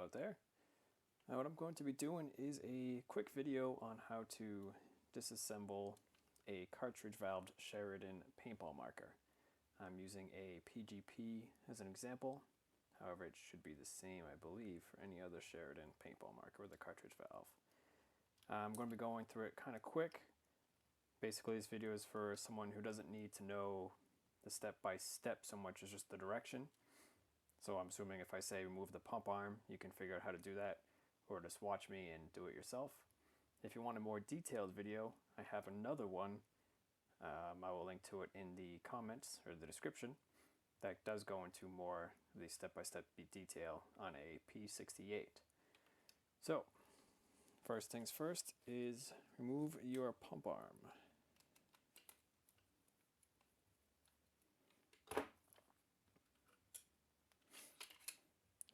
out there. Now what I'm going to be doing is a quick video on how to disassemble a cartridge valved Sheridan Paintball Marker. I'm using a PGP as an example. However, it should be the same, I believe, for any other Sheridan Paintball Marker with a cartridge valve. I'm going to be going through it kind of quick. Basically, this video is for someone who doesn't need to know the step-by-step so much as just the direction. So I'm assuming if I say remove the pump arm, you can figure out how to do that, or just watch me and do it yourself. If you want a more detailed video, I have another one. I will link to it in the comments or the description. That does go into more of the step-by-step detail on a P68. So, first things first is remove your pump arm.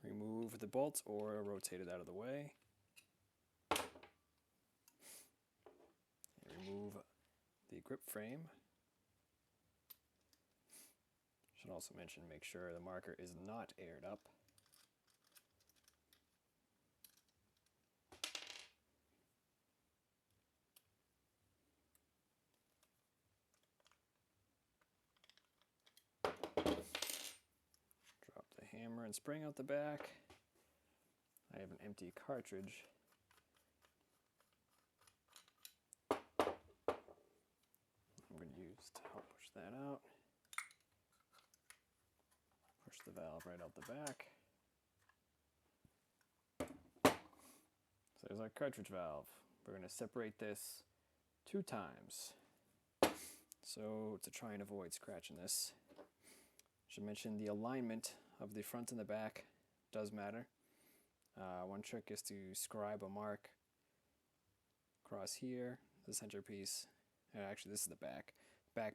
Remove the bolt or rotate it out of the way. And remove the grip frame. Should also mention, make sure the marker is not aired up. Drop the hammer and spring out the back. I have an empty cartridge. I'm going to use to help push that out. Push the valve right out the back. So there's our cartridge valve. We're going to separate this 2 times. So to try and avoid scratching this, I should mention the alignment of the front and the back does matter. One trick is to scribe a mark across here, the centerpiece. Actually, this is the back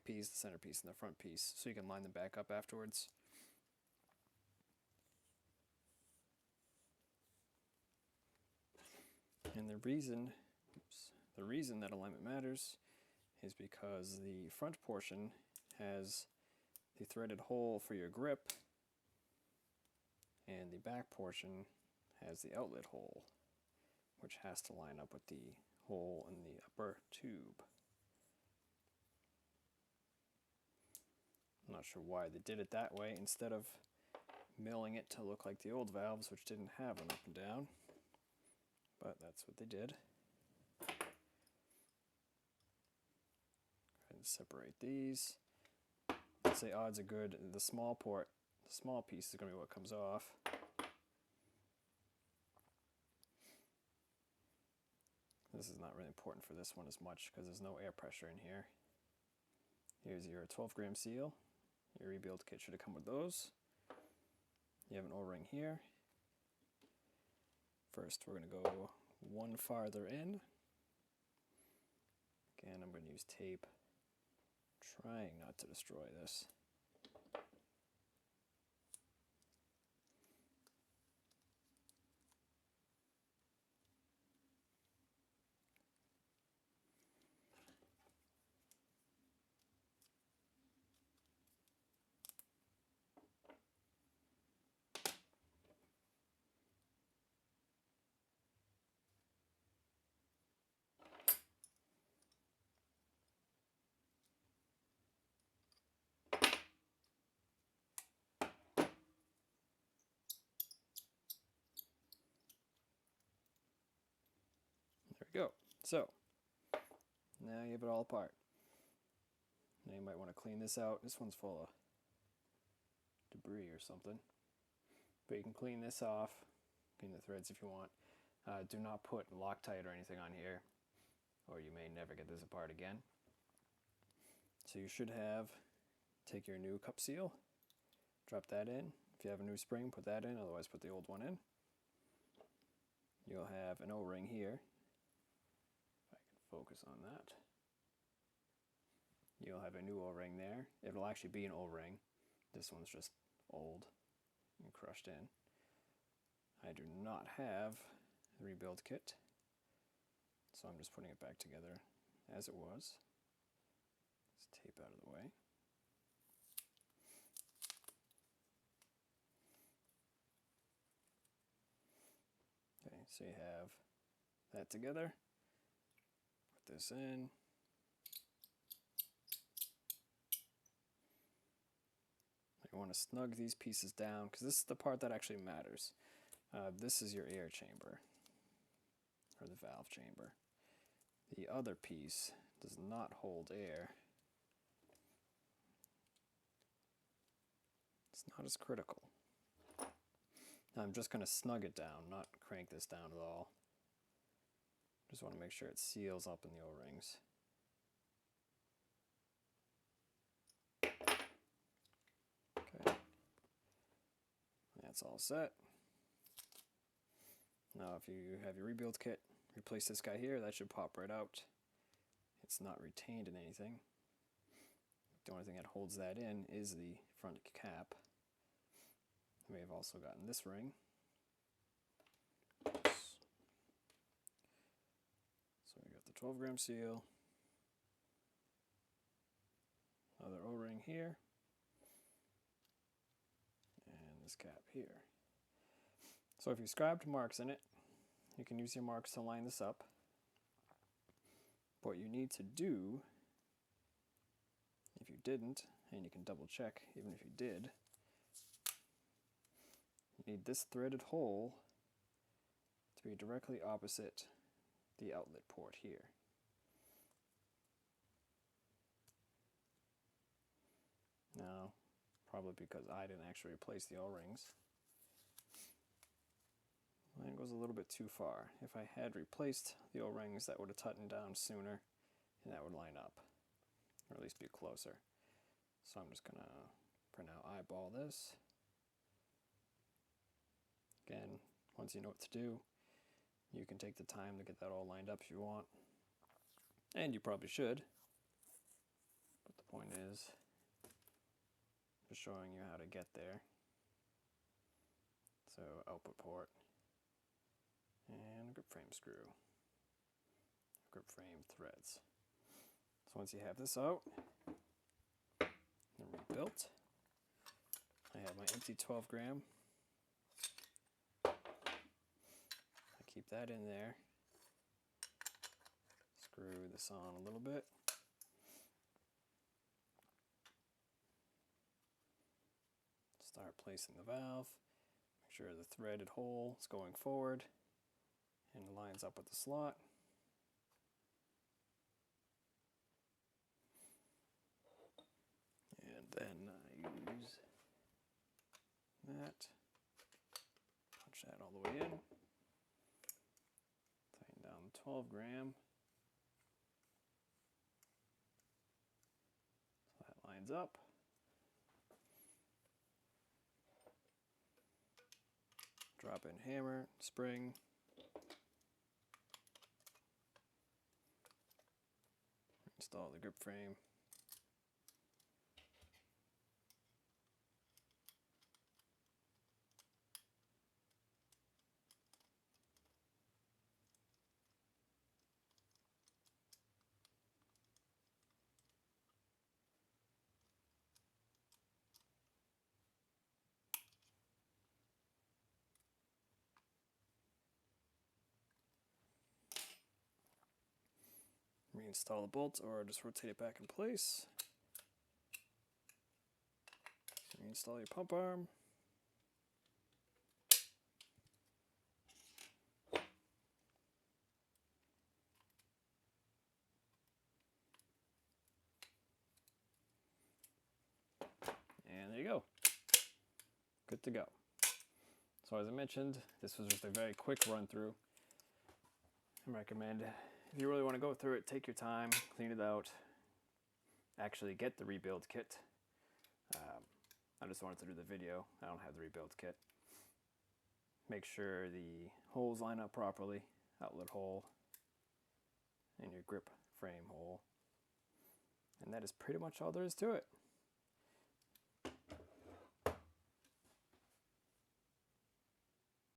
piece, the centerpiece, and the front piece, so you can line them back up afterwards. And the reason that alignment matters is because the front portion has the threaded hole for your grip, and the back portion has the outlet hole, which has to line up with the hole in the upper tube. I'm not sure why they did it that way instead of milling it to look like the old valves, which didn't have an up and down, but that's what they did. Go ahead and separate these. Let's say odds are good. The small piece is going to be what comes off. This is not really important for this one as much because there's no air pressure in here. Here's your 12-gram seal. Your rebuild kit should have come with those. You have an O-ring here. First, we're going to go one farther in. Again, I'm going to use tape, trying not to destroy this. There we go. So, now you have it all apart. Now you might want to clean this out. This one's full of debris or something. But you can clean this off, clean the threads if you want. Do not put Loctite or anything on here, or you may never get this apart again. So you should take your new cup seal, drop that in. If you have a new spring, put that in, otherwise put the old one in. You'll have an O-ring here. Focus on that. You'll have a new O-ring there. It'll actually be an O-ring. This one's just old and crushed in. I do not have the rebuild kit, so I'm just putting it back together as it was. Let's tape out of the way. So you have that together. Put this in. You want to snug these pieces down because this is the part that actually matters. This is your air chamber, or the valve chamber. The other piece does not hold air. It's not as critical. Now I'm just going to snug it down, not crank this down at all. Just want to make sure it seals up in the O-rings. Okay. That's all set. Now if you have your rebuild kit, replace this guy here, that should pop right out. It's not retained in anything. The only thing that holds that in is the front cap. We have also gotten this ring. Oops. So we got the 12-gram seal. Another O-ring here. And this cap here. So if you scribed marks in it, you can use your marks to line this up. What you need to do, if you didn't, and you can double check even if you did, you need this threaded hole to be directly opposite the outlet port here. Now, probably because I didn't actually replace the O-rings, mine goes a little bit too far. If I had replaced the O-rings, that would have tightened down sooner, and that would line up, or at least be closer. So I'm just going to, for now, eyeball this. Again, once you know what to do, you can take the time to get that all lined up if you want. And you probably should. But the point is, just showing you how to get there. So output port. And grip frame screw. Grip frame threads. So once you have this out, and rebuilt, I have my empty 12-gram. I keep that in there. Screw this on a little bit. Start placing the valve. Make sure the threaded hole is going forward and lines up with the slot. And then I use that. Punch that all the way in. Tighten down the 12-gram. So that lines up. Drop in hammer, spring. Install the grip frame. Reinstall the bolt or just rotate it back in place. Reinstall your pump arm. And there you go. Good to go. So as I mentioned, this was just a very quick run through. I recommend, if you really want to go through it, take your time, clean it out, actually get the rebuild kit. I just wanted to do the video. I don't have the rebuild kit. Make sure the holes line up properly, outlet hole, and your grip frame hole. And that is pretty much all there is to it.